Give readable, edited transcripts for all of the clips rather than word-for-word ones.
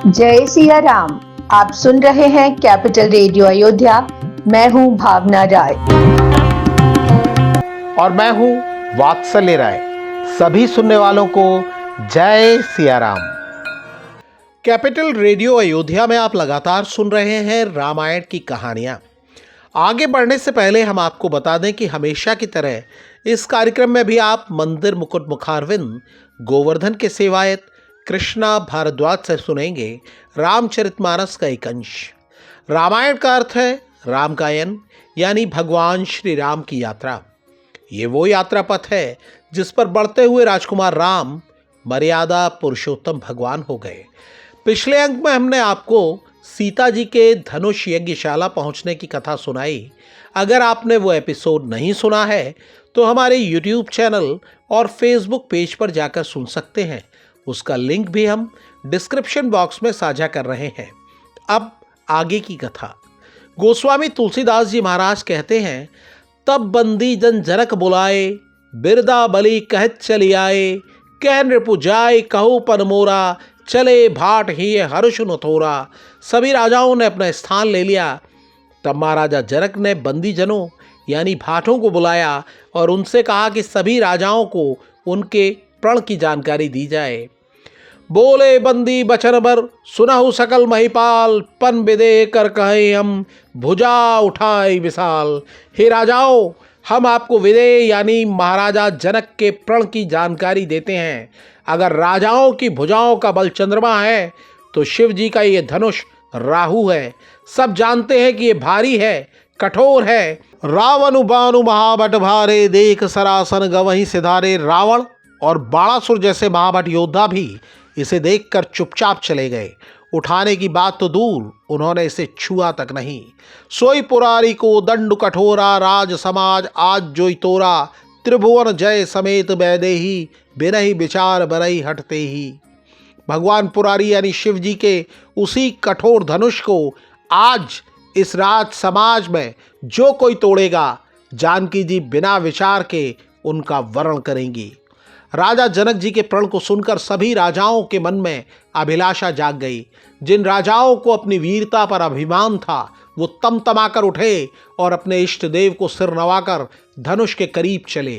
जय सिया राम। आप सुन रहे हैं कैपिटल रेडियो अयोध्या। मैं हूं भावना राय और मैं हूं वात्सल्य राय। सभी सुनने वालों को जय सिया राम। कैपिटल रेडियो अयोध्या में आप लगातार सुन रहे हैं रामायण की कहानियां। आगे बढ़ने से पहले हम आपको बता दें कि हमेशा की तरह इस कार्यक्रम में भी आप मंदिर मुकुट मुखारविंद गोवर्धन के सेवायत कृष्णा भारद्वाज से सुनेंगे रामचरितमानस का एक अंश। रामायण का अर्थ है रामकायन, यानी भगवान श्री राम की यात्रा। ये वो यात्रा पथ है जिस पर बढ़ते हुए राजकुमार राम मर्यादा पुरुषोत्तम भगवान हो गए। पिछले अंक में हमने आपको सीता जी के धनुष यज्ञशाला पहुंचने की कथा सुनाई। अगर आपने वो एपिसोड नहीं सुना है तो हमारे YouTube चैनल और Facebook पेज पर जाकर सुन सकते हैं। उसका लिंक भी हम डिस्क्रिप्शन बॉक्स में साझा कर रहे हैं। अब आगे की कथा। गोस्वामी तुलसीदास जी महाराज कहते हैं, तब बंदी जन जनक बुलाए, बिरदा बलि कहत चली आए, कह नृपु जाय कहु पन मोरा, चले भाट ही हर्ष न थोरा। सभी राजाओं ने अपना स्थान ले लिया। तब महाराजा जनक ने बंदी जनों यानी भाटों को बुलाया और उनसे कहा कि सभी राजाओं को उनके प्रण की जानकारी दी जाए। बोले बंदी बचन बर, सुनहु सकल महिपाल, पन विदे कर कहे हम, भुजा उठाई विशाल। हे राजाओं, हम आपको विदेह यानी महाराजा जनक के प्रण की जानकारी देते हैं। अगर राजाओं की भुजाओं का बल चंद्रमा है तो शिव जी का ये धनुष राहु है। सब जानते हैं कि ये भारी है, कठोर है। रावण बानु महाभट भारे, देख सरासन गवहीं सिधारे। रावण और बाणासुर जैसे महाभट योद्धा भी इसे देखकर चुपचाप चले गए। उठाने की बात तो दूर, उन्होंने इसे छुआ तक नहीं। सोई पुरारी को दंड कठोरा, राज समाज आज जोई तोरा। त्रिभुवन जय समेत बैदेही, बिनहि विचार बरई हटते ही। भगवान पुरारी यानी शिव जी के उसी कठोर धनुष को आज इस राज समाज में जो कोई तोड़ेगा, जानकी जी बिना विचार के उनका वर्ण करेंगी। राजा जनक जी के प्रण को सुनकर सभी राजाओं के मन में अभिलाषा जाग गई। जिन राजाओं को अपनी वीरता पर अभिमान था वो तमतमाकर उठे और अपने इष्ट देव को सिर नवाकर धनुष के करीब चले।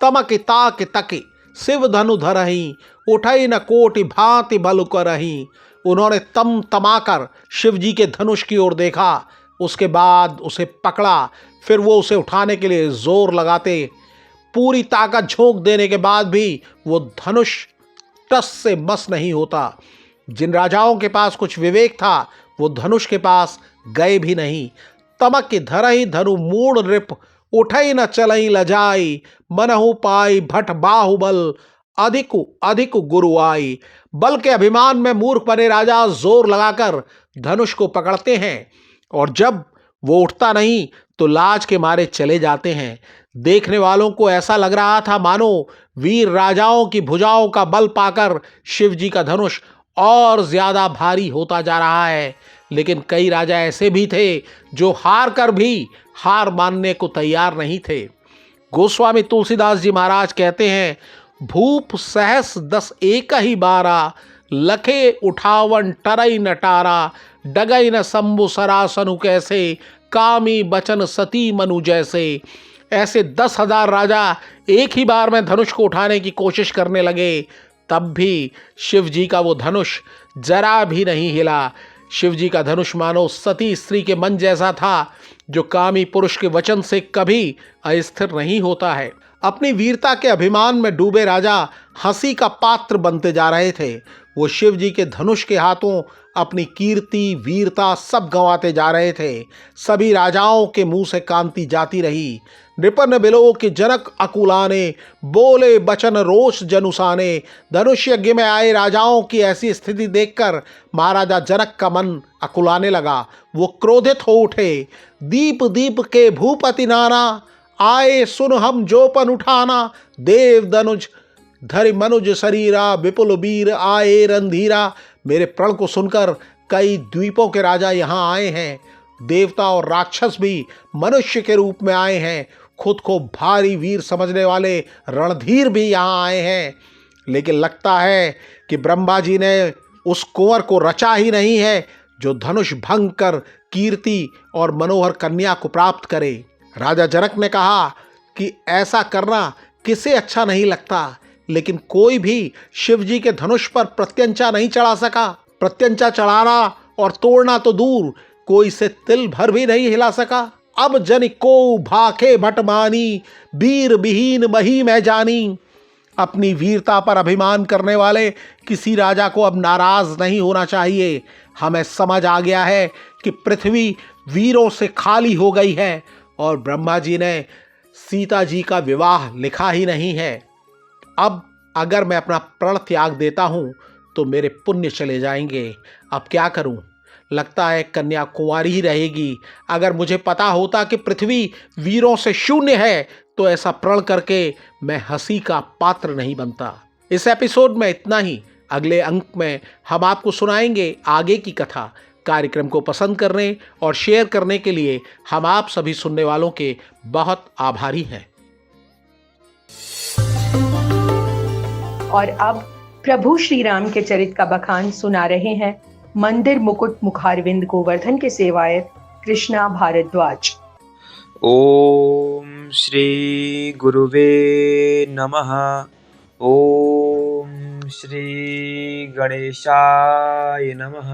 तमक ताक तक शिव धनु धरही, उठई न कोटि भांति बल करही। उन्होंने तम तमाकर शिव जी के धनुष की ओर देखा, उसके बाद उसे पकड़ा। फिर वो उसे उठाने के लिए जोर लगाते, पूरी ताकत झोंक देने के बाद भी वो धनुष टस से मस नहीं होता। जिन राजाओं के पास कुछ विवेक था वो धनुष के पास गए भी नहीं। तमक धरहि धनु मूढ़ नृप, उठई न चलई लजाई। मनहु पाई भट बाहुबल, अधिकु अधिकु गुरु आई। बल के अभिमान में मूर्ख बने राजा जोर लगाकर धनुष को पकड़ते हैं और जब वो उठता नहीं तो लाज के मारे चले जाते हैं। देखने वालों को ऐसा लग रहा था मानो वीर राजाओं की भुजाओं का बल पाकर शिव जी का धनुष और ज्यादा भारी होता जा रहा है। लेकिन कई राजा ऐसे भी थे जो हार कर भी हार मानने को तैयार नहीं थे। गोस्वामी तुलसीदास जी महाराज कहते हैं, भूप सहस दस एक ही बारा, लखे उठावन टरई नटारा। डगई न शंभु सरासनु कैसे, कामी बचन सती मनु जैसे। ऐसे 10,000 राजा एक ही बार में धनुष को उठाने की कोशिश करने लगे, तब भी शिव जी का वो धनुष जरा भी नहीं हिला। शिव जी का धनुष मानो सती स्त्री के मन जैसा था, जो कामी पुरुष के वचन से कभी अस्थिर नहीं होता है। अपनी वीरता के अभिमान में डूबे राजा हंसी का पात्र बनते जा रहे थे। वो शिव जी के धनुष के हाथों अपनी कीर्ति वीरता सब गंवाते जा रहे थे। सभी राजाओं के मुंह से कांति जाती रही। नृपन बिलो के जनक अकुलाने, बोले बचन रोष जनुसाने। धनुष यज्ञ में आए राजाओं की ऐसी स्थिति देखकर महाराजा जनक का मन अकुलाने लगा। वो क्रोधित हो उठे। दीप दीप के भूपति नाना, आए सुन हम जोपन उठाना। देव धनुज धरि मनुज शरीरा, विपुल वीर आए रणधीरा। मेरे प्रण को सुनकर कई द्वीपों के राजा यहाँ आए हैं। देवता और राक्षस भी मनुष्य के रूप में आए हैं। खुद को भारी वीर समझने वाले रणधीर भी यहाँ आए हैं। लेकिन लगता है कि ब्रह्मा जी ने उस कुंवर को रचा ही नहीं है जो धनुष भंग कर कीर्ति और मनोहर कन्या को प्राप्त करे। राजा जनक ने कहा कि ऐसा करना किसे अच्छा नहीं लगता, लेकिन कोई भी शिव जी के धनुष पर प्रत्यंचा नहीं चढ़ा सका। प्रत्यंचा चढ़ाना और तोड़ना तो दूर, कोई से तिल भर भी नहीं हिला सका। अब जन को भाखे भटमानी, वीर विहीन मही मैं जानी। अपनी वीरता पर अभिमान करने वाले किसी राजा को अब नाराज नहीं होना चाहिए। हमें समझ आ गया है कि पृथ्वी वीरों से खाली हो गई है और ब्रह्मा जी ने सीता जी का विवाह लिखा ही नहीं है। अब अगर मैं अपना प्रण त्याग देता हूँ तो मेरे पुण्य चले जाएंगे। अब क्या करूँ? लगता है कन्या कुंवारी ही रहेगी। अगर मुझे पता होता कि पृथ्वी वीरों से शून्य है तो ऐसा प्रण करके मैं हंसी का पात्र नहीं बनता। इस एपिसोड में इतना ही। अगले अंक में हम आपको सुनाएंगे आगे की कथा। कार्यक्रम को पसंद करने और शेयर करने के लिए हम आप सभी सुनने वालों के बहुत आभारी हैं। और अब प्रभु श्री राम के चरित का बखान सुना रहे हैं मंदिर मुकुट मुखारविंद गोवर्धन के सेवायत कृष्णा भारद्वाज। ओम श्री गुरुवे नमः। ओम श्री गणेशाय नमः।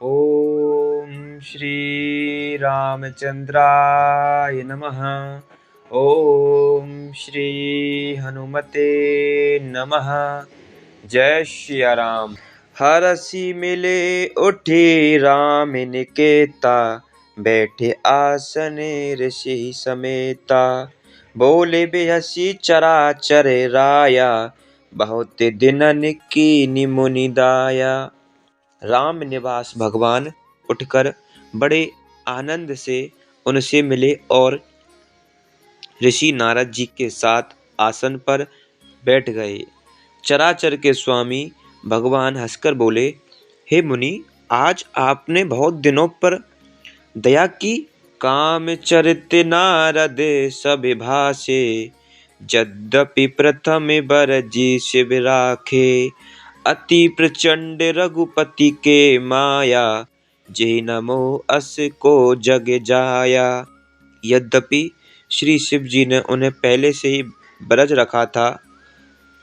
ओम श्री रामचंद्राय नमः। ओम श्री हनुमते नमः। जय श्री राम। हरसी मिले उठी राम निकेता, बैठे आसन ऋषि समेता। बोले बेहसी चराचर राया, बहुत दिनन की मुनि दाया। राम निवास भगवान उठकर बड़े आनंद से उनसे मिले और ऋषि नारद जी के साथ आसन पर बैठ गए। चराचर के स्वामी भगवान हंसकर बोले, हे मुनि, आज आपने बहुत दिनों पर दया की। काम चरित नारद सब भाषे, यद्यपि प्रथम बर जी शिव राखे। अति प्रचंड रघुपति के माया, जे नमो अस को जग जाया। यद्यपि श्री शिव जी ने उन्हें पहले से ही ब्रज रखा था,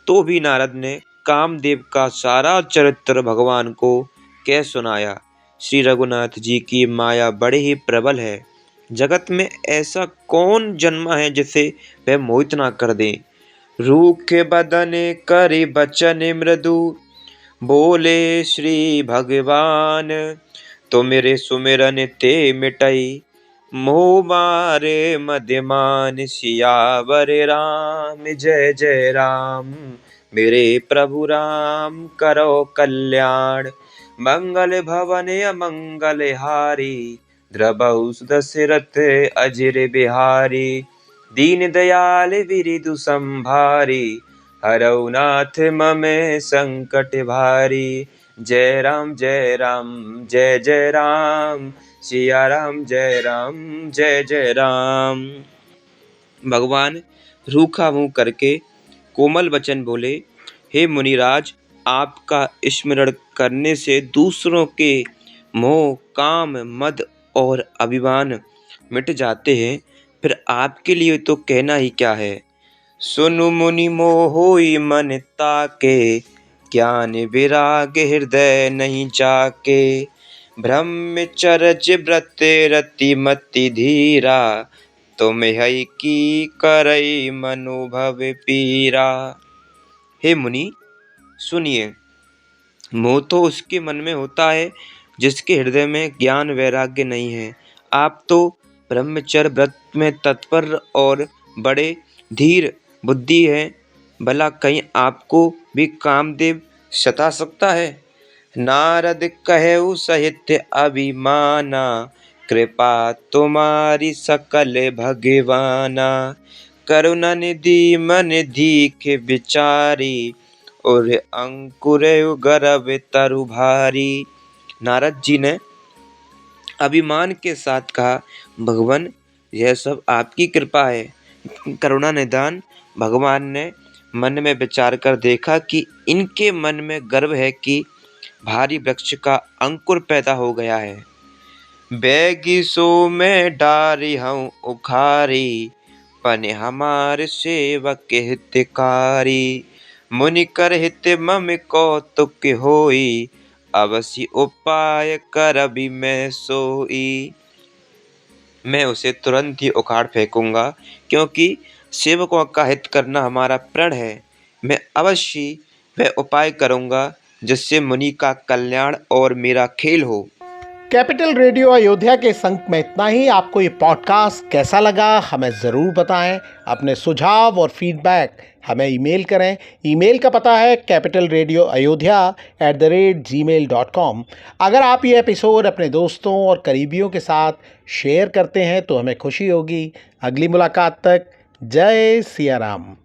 तो भी नारद ने कामदेव का सारा चरित्र भगवान को कह सुनाया। श्री रघुनाथ जी की माया बड़े ही प्रबल है। जगत में ऐसा कौन जन्मा है जिसे वह मोहित ना कर दे। रूखे बदन करि बचन मृदु, बोले श्री भगवान। तो मेरे सुमिरन ते मिटई, मोह मारे मध्यमान। सियावर राम जय जय राम, मेरे प्रभु राम करो कल्याण। मंगल भवन अमंगल हारी, द्रबहु दशरथ अजिर बिहारी। दीन दयाल विरिदु संभारी, हरौ नाथ मम संकट भारी। जय राम जय जय राम, सिया राम जय जय राम। भगवान रूखा मुंह करके कोमल वचन बोले, हे मुनिराज, आपका स्मरण करने से दूसरों के मोह, काम, मद और अभिमान मिट जाते हैं। फिर आपके लिए तो कहना ही क्या है। सुनु मुनि मोहोई मन ताके, ज्ञान विराग हृदय नहीं जाके। ब्रह्मचर्य व्रत रति मति धीरा, तुम हई की करई मनोभव पीरा। हे मुनि सुनिए, मोह तो उसके मन में होता है जिसके हृदय में ज्ञान वैराग्य नहीं है। आप तो ब्रह्मचर्य व्रत में तत्पर और बड़े धीर बुद्धि हैं। भला कहीं आपको भी कामदेव सता सकता है। नारद कहेउ सहित अभिमाना, कृपा तुम्हारी सकल भगवाना। करुणा निधि मन दीख विचारी, और अंकुर गर्भ तरु भारी। नारद जी ने अभिमान के साथ कहा, भगवान यह सब आपकी कृपा है। करुणा निधान भगवान ने मन में विचार कर देखा कि इनके मन में गर्व है कि भारी वृक्ष का अंकुर पैदा हो गया है। बैगिसो में डारी हूँ उखारी, पने हमारे सेवक हितकारी। मुनि कर हित मम कौतुक होई, अवसि उपाय करबि मैं सोई। मैं उसे तुरंत ही उखाड़ फेंकूंगा, क्योंकि सेवकों का हित करना हमारा प्रण है। मैं अवश्य वह उपाय करूंगा जिससे मुनि का कल्याण और मेरा खेल हो। कैपिटल रेडियो अयोध्या के इस अंक में इतना ही। आपको ये पॉडकास्ट कैसा लगा हमें ज़रूर बताएं। अपने सुझाव और फीडबैक हमें ईमेल करें। ईमेल का पता है capitalradioayodhya@gmail.com। अगर आप ये एपिसोड अपने दोस्तों और करीबियों के साथ शेयर करते हैं तो हमें खुशी होगी। अगली मुलाकात तक जय सिया राम।